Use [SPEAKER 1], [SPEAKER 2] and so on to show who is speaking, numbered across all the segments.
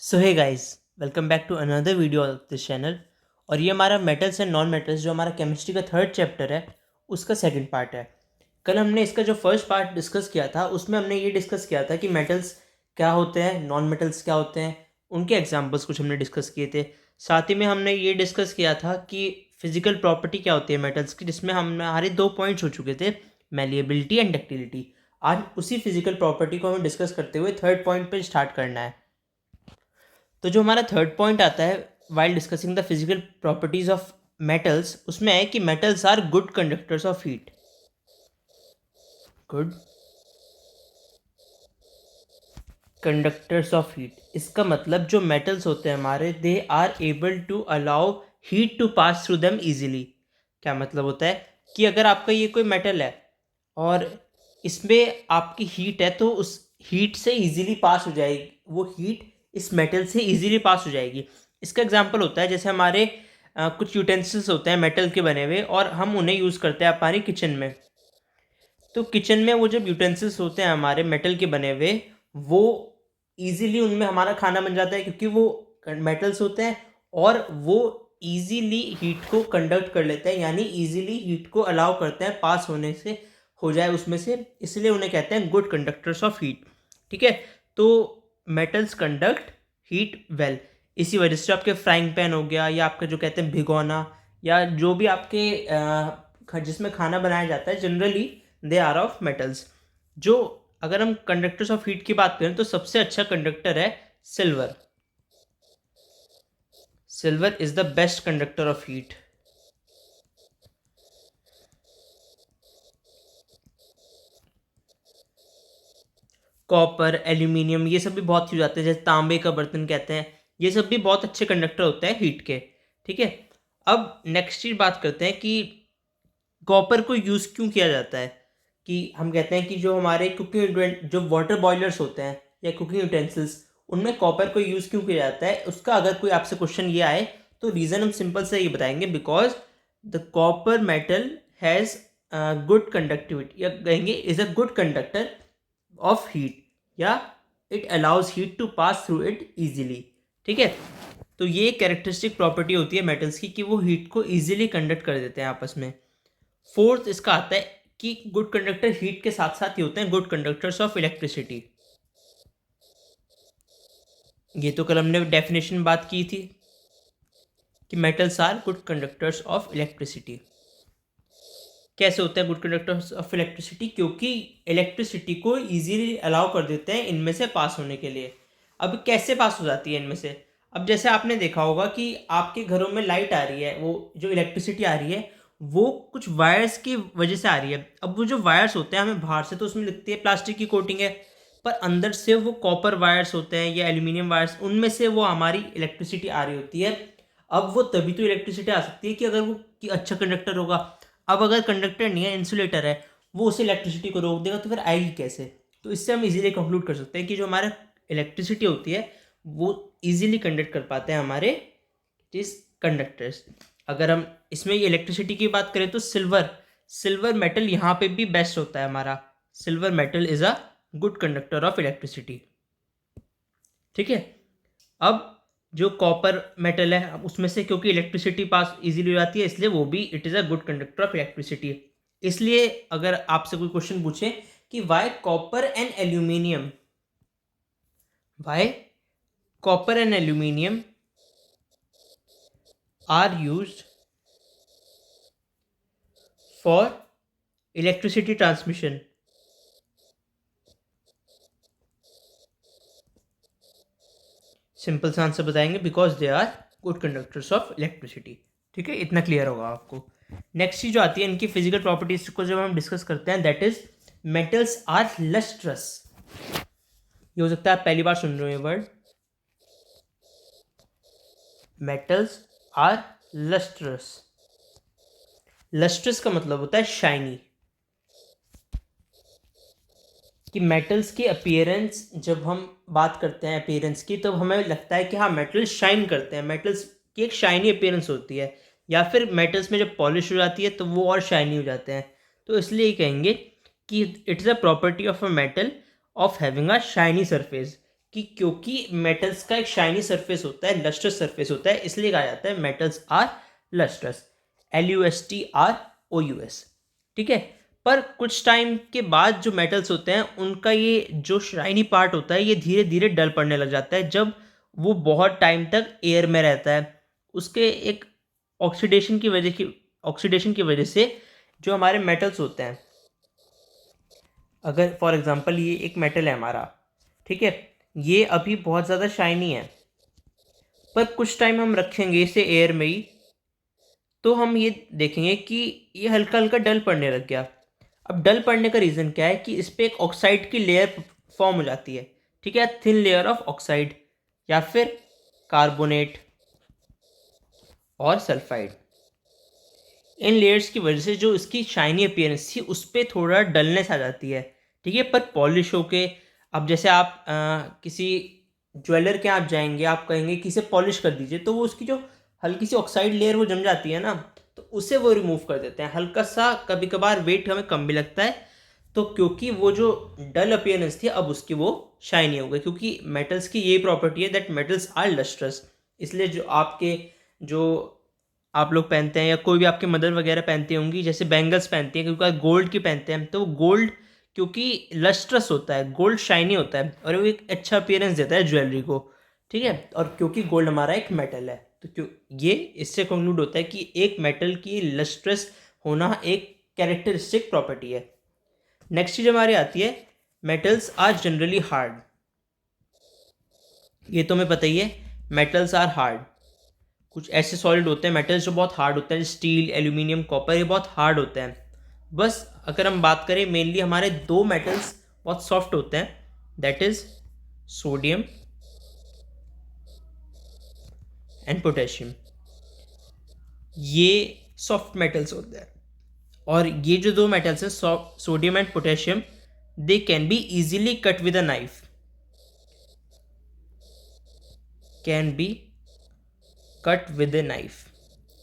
[SPEAKER 1] So hey guys, welcome back to another video of this channel. और ये हमारा metals and non metals जो हमारा केमिस्ट्री का थर्ड चैप्टर है उसका सेकंड पार्ट है। कल हमने इसका जो फर्स्ट पार्ट डिस्कस किया था उसमें हमने ये डिस्कस किया था कि मेटल्स क्या होते हैं, नॉन मेटल्स क्या होते हैं, उनके एग्जांपल्स कुछ हमने डिस्कस किए थे। साथ ही में हमने ये डिस्कस किया था कि फिजिकल प्रॉपर्टी क्या होती है मेटल्स की, जिसमें हमारे दो पॉइंट्स हो चुके थे, मैलिएबिलिटी एंड डक्टिलिटी। आज उसी फिजिकल प्रॉपर्टी को हमें डिस्कस करते हुए थर्ड पॉइंट पे स्टार्ट करना है। तो जो हमारा थर्ड पॉइंट आता है while discussing the physical properties of metals, उसमें है कि metals are good conductors of heat. Good conductors of heat, इसका मतलब जो मेटल्स होते हैं हमारे, they are able to allow heat to pass through them easily. क्या मतलब होता है कि अगर आपका ये कोई मेटल है और इसमें आपकी हीट है तो उस हीट से इजीली पास हो जाएगी, वो हीट इस मेटल से इजीली पास हो जाएगी। इसका एग्जांपल होता है जैसे हमारे कुछ यूटेंसिल्स होते हैं मेटल के बने हुए और हम उन्हें यूज़ करते हैं हमारी किचन में। तो किचन में वो जब यूटेंसिल्स होते हैं हमारे मेटल के बने हुए, वो इजीली उनमें हमारा खाना बन जाता है क्योंकि वो मेटल्स होते हैं और वो इजीली हीट को कंडक्ट कर लेते हैं, यानी इजीली हीट को अलाउ करते हैं पास होने से, हो जाए उसमें से, इसलिए उन्हें कहते हैं गुड कंडक्टर्स ऑफ हीट। ठीक है, तो मेटल्स कंडक्ट हीट वेल। इसी वजह से आपके फ्राइंग पैन हो गया या आपका जो कहते हैं भिगोना, या जो भी आपके जिसमें खाना बनाया जाता है, generally they are of metals. जो अगर हम कंडक्टर्स ऑफ हीट की बात करें तो सबसे अच्छा कंडक्टर है silver. Silver is the best conductor of heat. Copper, aluminium, ये सब भी बहुत यूज आते हैं, जैसे तांबे का बर्तन कहते हैं, ये सब भी बहुत अच्छे कंडक्टर होते हैं हीट के। ठीक है, अब नेक्स्ट चीज बात करते हैं कि कॉपर को यूज़ क्यों किया जाता है। कि हम कहते हैं कि जो हमारे कुकिंग जो वाटर बॉयलर्स होते हैं या कुकिंग यूटेंसिल्स, उनमें कॉपर को यूज़ क्यों किया जाता है, उसका अगर कोई आपसे क्वेश्चन ये आए तो रीज़न हम सिंपल से ये बताएंगे, because the copper metal has good conductivity, या कहेंगे is a good conductor of heat, या it allows heat to pass through it easily. ठीक है, तो ये कैरेक्टरिस्टिक प्रॉपर्टी होती है मेटल्स की कि वो हीट को ईजिली कंडक्ट कर देते हैं आपस में। फोर्थ इसका आता है कि गुड कंडक्टर हीट के साथ साथ ही होते हैं गुड कंडक्टर्स ऑफ इलेक्ट्रिसिटी। ये तो कल हमने डेफिनेशन बात की थी कि metals are good conductors of electricity. कैसे होते हैं गुड कंडक्टर्स ऑफ इलेक्ट्रिसिटी? क्योंकि इलेक्ट्रिसिटी को इजीली अलाउ कर देते हैं इनमें से पास होने के लिए। अब कैसे पास हो जाती है इनमें से? अब जैसे आपने देखा होगा कि आपके घरों में लाइट आ रही है, वो जो इलेक्ट्रिसिटी आ रही है वो कुछ वायर्स की वजह से आ रही है। अब वो जो वायर्स होते हैं, हमें बाहर से तो उसमें दिखती है प्लास्टिक की कोटिंग है, पर अंदर से वो कॉपर वायर्स होते हैं या एल्यूमिनियम वायर्स, उनमें से वो हमारी इलेक्ट्रिसिटी आ रही होती है। अब वो तभी तो इलेक्ट्रिसिटी आ सकती है कि अगर वो कि अच्छा कंडक्टर होगा। अब अगर कंडक्टर नहीं है, इंसुलेटर है, वो उस इलेक्ट्रिसिटी को रोक देगा तो फिर आएगी कैसे? तो इससे हम इजीली कंक्लूड कर सकते हैं कि जो हमारा इलेक्ट्रिसिटी होती है वो इजीली कंडक्ट कर पाते हैं हमारे जिस कंडक्टर्स। अगर हम इसमें ये इलेक्ट्रिसिटी की बात करें तो सिल्वर सिल्वर मेटल यहाँ पे भी बेस्ट होता है हमारा। Silver metal is a good conductor of electricity. ठीक है, अब जो कॉपर मेटल है, अब उसमें से क्योंकि इलेक्ट्रिसिटी पास इजीली हो जाती है, इसलिए वो भी it is a good conductor of electricity. इसलिए अगर आपसे कोई क्वेश्चन पूछे कि why copper and aluminium, why copper and aluminium are used for electricity transmission, simple सा आंसर बताएंगे, because they are good conductors of electricity. ठीक है, इतना क्लियर होगा आपको। नेक्स्ट चीज जो आती है इनकी फिजिकल प्रॉपर्टीज को जब हम डिस्कस करते हैं, that is metals are lustrous. ये हो सकता है आप पहली बार सुन रहे हो ये word, metals are lustrous. Lustrous का मतलब होता है शाइनी। कि मेटल्स की अपीयरेंस, जब हम बात करते हैं अपीयरेंस की, तो हमें लगता है कि हाँ मेटल्स शाइन करते हैं, मेटल्स की एक शाइनी अपीयरेंस होती है, या फिर मेटल्स में जब पॉलिश हो जाती है तो वो और शाइनी हो जाते हैं। तो इसलिए कहेंगे कि it's a property of a metal of having a shiny surface, कि क्योंकि मेटल्स का एक शाइनी सरफेस होता है, लस्ट्रस सरफेस होता है, इसलिए कहा जाता है मेटल्स आर लस्ट्रस, LUSTROUS। ठीक है। पर कुछ टाइम के बाद जो मेटल्स होते हैं उनका ये जो शाइनी पार्ट होता है ये धीरे धीरे डल पड़ने लग जाता है जब वो बहुत टाइम तक एयर में रहता है। उसके एक ऑक्सीडेशन की वजह से जो हमारे मेटल्स होते हैं, अगर फॉर एग्जांपल ये एक मेटल है हमारा, ठीक है, ये अभी बहुत ज़्यादा शाइनी है, पर कुछ टाइम हम रखेंगे इसे एयर में ही तो हम ये देखेंगे कि ये हल्का हल्का डल पड़ने लग गया। अब डल पड़ने का रीज़न क्या है कि इस पर एक ऑक्साइड की लेयर फॉर्म हो जाती है, ठीक है, थिन लेयर ऑफ ऑक्साइड या फिर कार्बोनेट और सल्फाइड। इन लेयर्स की वजह से जो इसकी शाइनी अपीयरेंस थी उस पर थोड़ा डलनेस आ जाती है, ठीक है। पर पॉलिश होके, अब जैसे आप किसी ज्वेलर के यहाँ आप जाएंगे, आप कहेंगे कि इसे पॉलिश कर दीजिए, तो वो उसकी जो हल्की सी ऑक्साइड लेयर वो जम जाती है ना, तो उसे वो रिमूव कर देते हैं। हल्का सा कभी कभार वेट हमें कम भी लगता है, तो क्योंकि वो जो डल अपीयरेंस थी अब उसकी वो शाइनी हो गई, क्योंकि मेटल्स की ये प्रॉपर्टी है दैट मेटल्स आर लस्ट्रस। इसलिए जो आपके जो आप लोग पहनते हैं या कोई भी आपके मदर वगैरह पहनती होंगी, जैसे बैंगल्स पहनती हैं क्योंकि गोल्ड की पहनते हैं, तो गोल्ड क्योंकि लस्ट्रस होता है, गोल्ड शाइनी होता है और वो एक अच्छा अपीयरेंस देता है ज्वेलरी को, ठीक है। और क्योंकि गोल्ड हमारा एक मेटल है, तो क्यों ये इससे कंक्लूड होता है कि एक मेटल की लस्ट्रस होना एक कैरेक्टरिस्टिक प्रॉपर्टी है। नेक्स्ट चीज हमारी आती है मेटल्स आर जनरली हार्ड। ये तो हमें पता ही है, मेटल्स आर हार्ड। कुछ ऐसे सॉलिड होते हैं मेटल्स जो बहुत हार्ड होते हैं, स्टील, एल्यूमिनियम, कॉपर, ये बहुत हार्ड होते हैं। बस अगर हम बात करें मेनली हमारे दो मेटल्स बहुत सॉफ्ट होते हैं, that is sodium and potassium. ये सॉफ्ट मेटल्स होते हैं और ये जो दो मेटल्स हैं sodium and potassium, they can be easily cut with a knife, can be cut with a knife,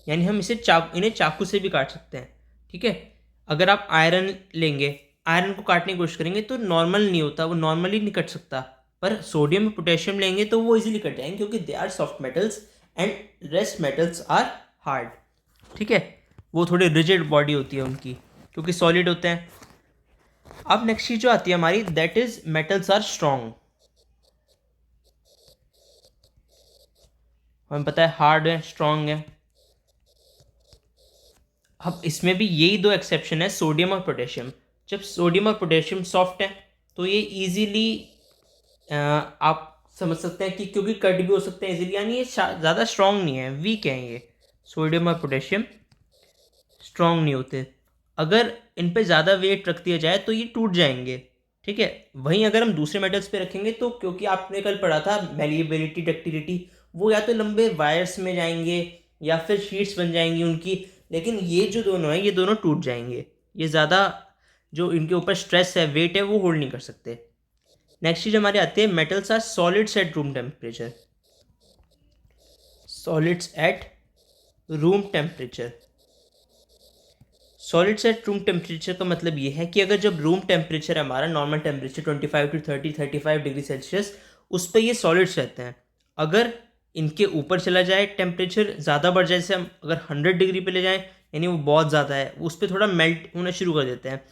[SPEAKER 1] यानी हम इसे इन्हें चाकू से भी काट सकते हैं, ठीक है। अगर आप आयरन लेंगे, आयरन को काटने की कोशिश करेंगे तो नॉर्मल नहीं होता, वो नॉर्मली नहीं कट सकता। पर सोडियम पोटेशियम लेंगे तो वो इजीली कट जाएंगे क्योंकि they are soft metals and rest metals are hard, ठीक है। वो थोड़ी रिजिड बॉडी होती है उनकी क्योंकि सॉलिड होते हैं। अब नेक्स्ट चीज जो आती है हमारी, that is metals are strong. हमें पता है हार्ड है, स्ट्रॉन्ग है। अब इसमें भी यही दो एक्सेप्शन है, सोडियम और पोटेशियम। जब सोडियम और पोटेशियम सॉफ्ट है तो ये इजीली आप समझ सकते हैं कि क्योंकि कट भी हो सकते हैं इजीली, यानी ये ज़्यादा स्ट्रॉन्ग नहीं है, वीक हैं ये। सोडियम और पोटेशियम स्ट्रॉन्ग नहीं होते। अगर इन पे ज़्यादा वेट रख दिया जाए तो ये टूट जाएंगे, ठीक है। वहीं अगर हम दूसरे मेटल्स पे रखेंगे तो क्योंकि आपने कल पढ़ा था मैलिएबिलिटी, डक्टिलिटी, वो या तो लंबे वायर्स में जाएंगे या फिर शीट्स बन जाएंगी उनकी, लेकिन ये जो दोनों हैं ये दोनों टूट जाएंगे। ये ज़्यादा जो इनके ऊपर स्ट्रेस है, वेट है, वो होल्ड नहीं कर सकते। नेक्स्ट चीज हमारी आती है metals are solids at room temperature. Solids at room temperature. Solids at room temperature का मतलब ये है कि अगर जब रूम टेम्परेचर हमारा normal temperature 25 to 35 degree Celsius, उस पर ये सॉलिड्स रहते हैं। अगर इनके ऊपर चला जाए, टेम्परेचर ज़्यादा बढ़ जाए, जैसे हम अगर 100 डिग्री पे ले जाएं, यानी वो बहुत ज़्यादा है, उस पर थोड़ा मेल्ट होना शुरू कर देते हैं,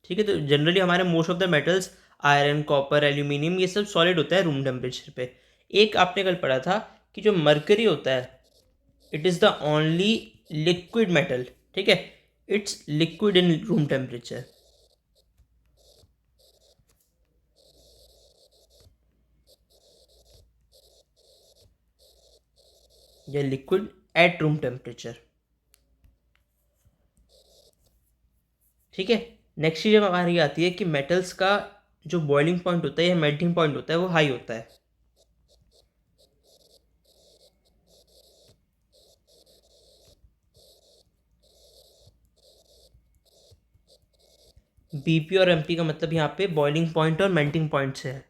[SPEAKER 1] ठीक है। तो जनरली हमारे most of the metals, iron, copper, aluminium, ये सब सॉलिड होता है रूम टेम्परेचर पे। एक आपने कल पढ़ा था कि जो मरकरी होता है, it is the only liquid metal, ठीक है, it's liquid in room temperature. या लिक्विड एट रूम टेम्परेचर, ठीक है। नेक्स्ट चीज हमारी आती है कि मेटल्स का जो बॉइलिंग पॉइंट होता है या मेल्टिंग पॉइंट होता है वो हाई होता है। बीपी और एमपी का मतलब यहाँ पे बॉइलिंग पॉइंट और मेल्टिंग पॉइंट से है,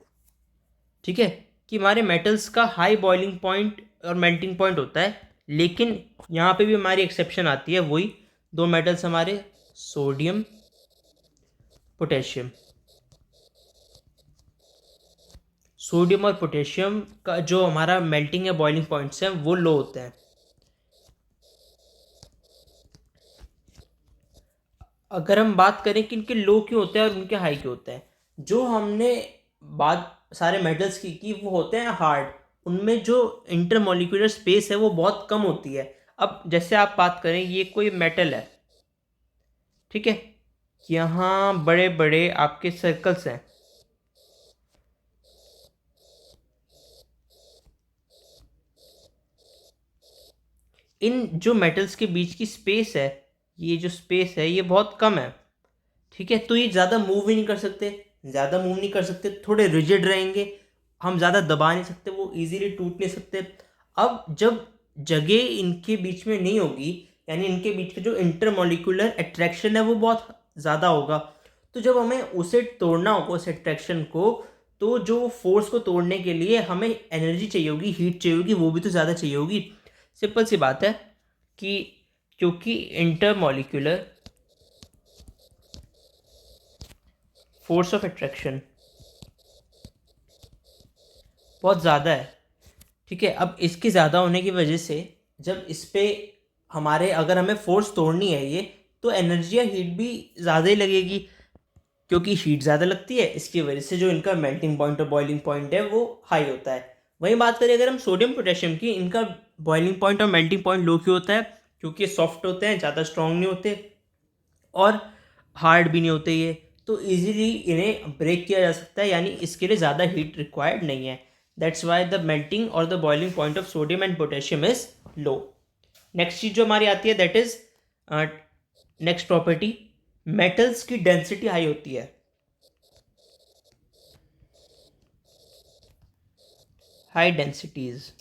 [SPEAKER 1] ठीक है, कि हमारे मेटल्स का हाई बॉइलिंग पॉइंट और मेल्टिंग पॉइंट होता है। लेकिन यहाँ पे भी हमारी एक्सेप्शन आती है, वही दो मेटल्स हमारे सोडियम, पोटेशियम। सोडियम और पोटेशियम का जो हमारा मेल्टिंग या बॉइलिंग पॉइंट्स हैं वो लो होते हैं। अगर हम बात करें कि इनके लो क्यों होते हैं और उनके हाई क्यों होते हैं, जो हमने बात सारे मेटल्स की वो होते हैं हार्ड, उनमें जो इंटरमोलिकुलर स्पेस है वो बहुत कम होती है। अब जैसे आप बात करें, ये कोई मेटल है, ठीक है, यहाँ बड़े बड़े आपके सर्कल्स हैं, इन जो मेटल्स के बीच की स्पेस है, ये जो स्पेस है ये बहुत कम है, ठीक है, तो ये ज़्यादा मूव ही नहीं कर सकते, ज़्यादा मूव नहीं कर सकते, थोड़े रिजिड रहेंगे, हम ज़्यादा दबा नहीं सकते, वो इजीली टूट नहीं सकते। अब जब जगह इनके बीच में नहीं होगी, यानी इनके बीच का जो इंटरमोलिकुलर अट्रैक्शन है वो बहुत ज़्यादा होगा, तो जब हमें उसे तोड़ना होगा उस अट्रैक्शन को, तो जो फोर्स को तोड़ने के लिए हमें एनर्जी चाहिए होगी, हीट चाहिए होगी, वो भी तो ज़्यादा चाहिए होगी। सिंपल सी बात है कि क्योंकि इंटरमोलिकुलर फोर्स ऑफ अट्रैक्शन बहुत ज़्यादा है, ठीक है, अब इसके ज़्यादा होने की वजह से जब इस पे हमारे अगर हमें फोर्स तोड़नी है ये, तो एनर्जी या हीट भी ज़्यादा ही लगेगी, क्योंकि हीट ज़्यादा लगती है, इसकी वजह से जो इनका मेल्टिंग पॉइंट और बॉइलिंग पॉइंट है वो हाई होता है। वहीं बात करें अगर हम सोडियम पोटेशियम की, इनका बॉइलिंग पॉइंट और मेल्टिंग पॉइंट लो क्यों होता है, क्योंकि ये सॉफ्ट होते हैं, ज़्यादा स्ट्रॉन्ग नहीं होते और हार्ड भी नहीं होते ये, तो इजीली इन्हें ब्रेक किया जा सकता है, यानी इसके लिए ज़्यादा हीट रिक्वायर्ड नहीं है। दैट्स वाई द मेल्टिंग और the boiling point of sodium and potassium is low. Next चीज़ जो हमारी आती है that is next property, metals की डेंसिटी हाई होती है। हाई डेंसिटीज,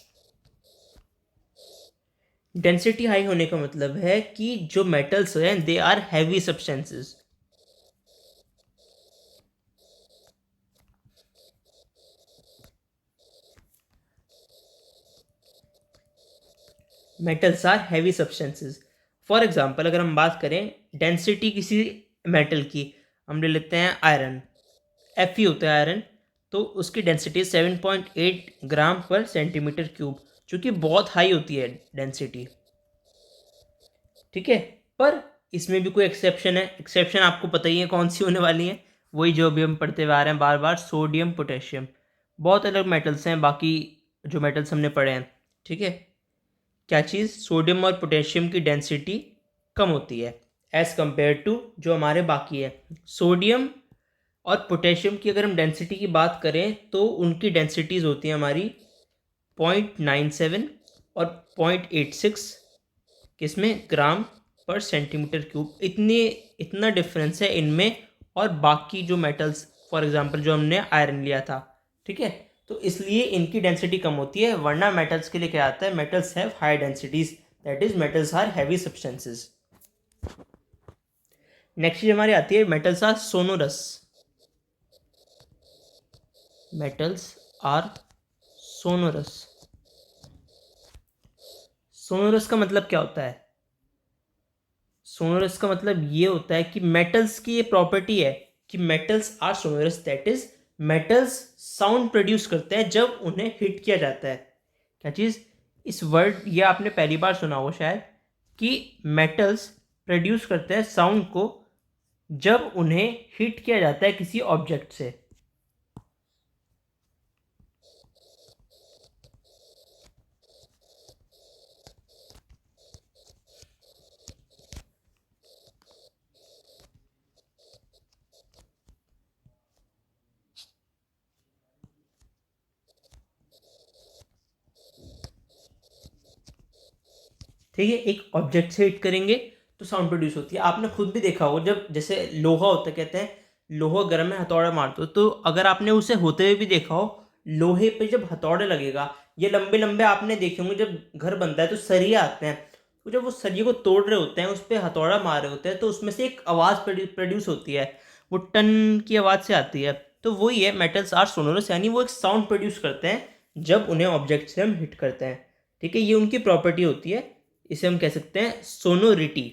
[SPEAKER 1] डेंसिटी हाई होने का मतलब है कि जो मेटल्स हैं they are heavy substances. Metals are heavy substances. For example अगर हम बात करें डेंसिटी किसी मेटल की, हम ले लेते हैं आयरन, एफ ई होता है आयरन, तो उसकी डेंसिटी 7.8 ग्राम पर सेंटीमीटर क्यूब, जो कि बहुत हाई होती है डेंसिटी, ठीक है। पर इसमें भी कोई एक्सेप्शन है, एक्सेप्शन आपको पता ही है कौन सी होने वाली है, वही जो अभी हम पढ़ते हुए आ रहे हैं बार बार, सोडियम पोटेशियम। बहुत अलग मेटल्स हैं बाकी जो मेटल्स हमने पढ़े हैं, ठीक है। क्या चीज़, सोडियम और पोटेशियम की डेंसिटी कम होती है एज़ कंपेयर टू जो हमारे बाकी है। सोडियम और पोटेशियम की अगर हम डेंसिटी की बात करें तो उनकी डेंसिटीज़ होती हैं हमारी 0.97 और 0.86, किसमें, ग्राम पर सेंटीमीटर क्यूब, इतना डिफरेंस है इनमें और बाकी जो मेटल्स, फॉर एग्जांपल जो हमने आयरन लिया था, ठीक है, तो इसलिए इनकी डेंसिटी कम होती है, वरना मेटल्स के लिए क्या आता है, metals have high densities, that is metals are heavy substances. Next चीज हमारी आती है metals are sonorous. Metals are sonorous. Sonorous का मतलब क्या होता है, सोनोरस का मतलब ये होता है कि मेटल्स की ये प्रॉपर्टी है कि metals are sonorous, that is metals sound produce करते हैं जब उन्हें हिट किया जाता है। क्या चीज़, इस वर्ड ये आपने पहली बार सुना हो शायद, कि मेटल्स प्रोड्यूस करते हैं साउंड को जब उन्हें हिट किया जाता है किसी ऑब्जेक्ट से। ठीक है, एक ऑब्जेक्ट से हिट करेंगे तो साउंड प्रोड्यूस होती है। आपने खुद भी देखा होगा, जब जैसे लोहा होता है, कहते हैं लोहा गर्म है हथौड़ा मार दो, तो अगर आपने उसे होते हुए भी देखा हो, लोहे पे जब हथौड़े लगेगा, ये लंबे लंबे आपने देखे होंगे, जब घर बनता है तो सरिये आते हैं, तो जब वो सरिये को तोड़ रहे होते हैं, उस पर हथौड़ा मार रहे होते हैं, तो उसमें से एक आवाज़ प्रोड्यूस होती है, वो टन की आवाज़ से आती है। तो वही है, मेटल्स आर सोनोरस, यानी वो एक साउंड प्रोड्यूस करते हैं जब उन्हें ऑब्जेक्ट से हम हिट करते हैं, ठीक है, ये उनकी प्रॉपर्टी होती है, इसे हम कह सकते हैं सोनोरिटी,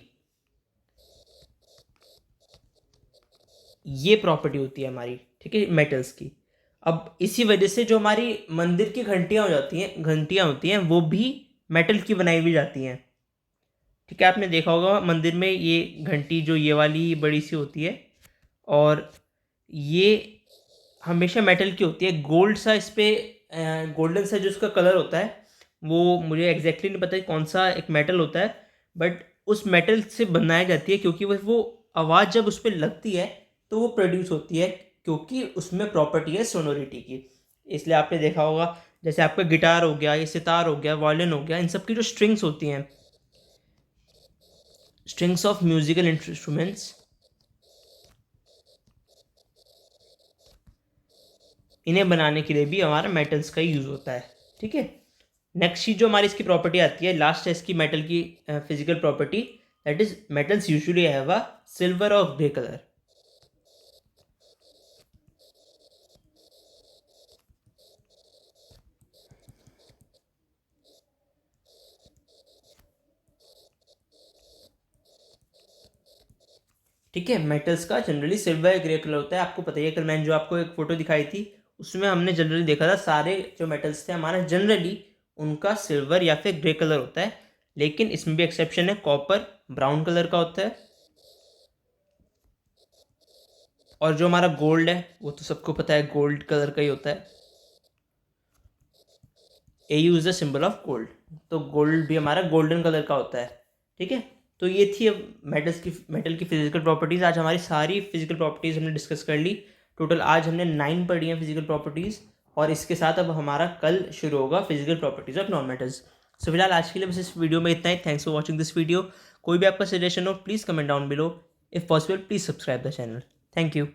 [SPEAKER 1] ये प्रॉपर्टी होती है हमारी, ठीक है, मेटल्स की। अब इसी वजह से जो हमारी मंदिर की घंटियाँ होती हैं वो भी मेटल की बनाई हुई जाती हैं। ठीक है, आपने देखा होगा मंदिर में ये घंटी जो ये वाली बड़ी सी होती है, और ये हमेशा मेटल की होती है। गोल्ड सा इस पर गोल्डन सा जो उसका कलर होता है, वो मुझे एग्जैक्टली नहीं पता कि कौन सा एक मेटल होता है, बट उस मेटल से बनाई जाती है क्योंकि वो आवाज़ जब उस पर लगती है तो वो प्रोड्यूस होती है, क्योंकि उसमें प्रॉपर्टी है सोनोरिटी की। इसलिए आपने देखा होगा जैसे आपका गिटार हो गया, ये सितार हो गया, वायलिन हो गया, इन सब की जो स्ट्रिंग्स होती हैं, स्ट्रिंग्स ऑफ म्यूजिकल इंस्ट्रूमेंट्स, इन्हें बनाने के लिए भी हमारा मेटल्स का यूज़ होता है। ठीक है, नेक्स्ट चीज़ जो हमारी इसकी प्रॉपर्टी आती है, लास्ट है इसकी मेटल की physical property, that is metals usually have a silver और ग्रे कलर। ठीक है, मेटल्स का जनरली सिल्वर या ग्रे कलर होता है। आपको पता ही है, कल मैंने जो आपको एक फ़ोटो दिखाई थी उसमें हमने जनरली देखा था सारे जो मेटल्स थे हमारा जनरली उनका सिल्वर या फिर ग्रे कलर होता है, लेकिन इसमें भी एक्सेप्शन है, कॉपर ब्राउन कलर का होता है। और जो हमारा गोल्ड है वो तो सबको पता है गोल्ड कलर का ही होता है। AU is the symbol of gold, तो गोल्ड भी हमारा गोल्डन कलर का होता है। ठीक है, तो ये थी अब मेटल की फिजिकल प्रॉपर्टीज़। आज हमारी सारी फिजिकल प्रॉपर्टीज़ हमने डिस्कस कर ली। टोटल आज हमने 9 पढ़ी हैं फिजिकल प्रॉपर्टीज़, और इसके साथ अब हमारा कल शुरू होगा physical properties of non metals. So फिलहाल आज के लिए बस इस वीडियो में इतना ही। Thanks for watching this video. कोई भी आपका सजेशन हो please comment down below. If possible please subscribe the channel. Thank you.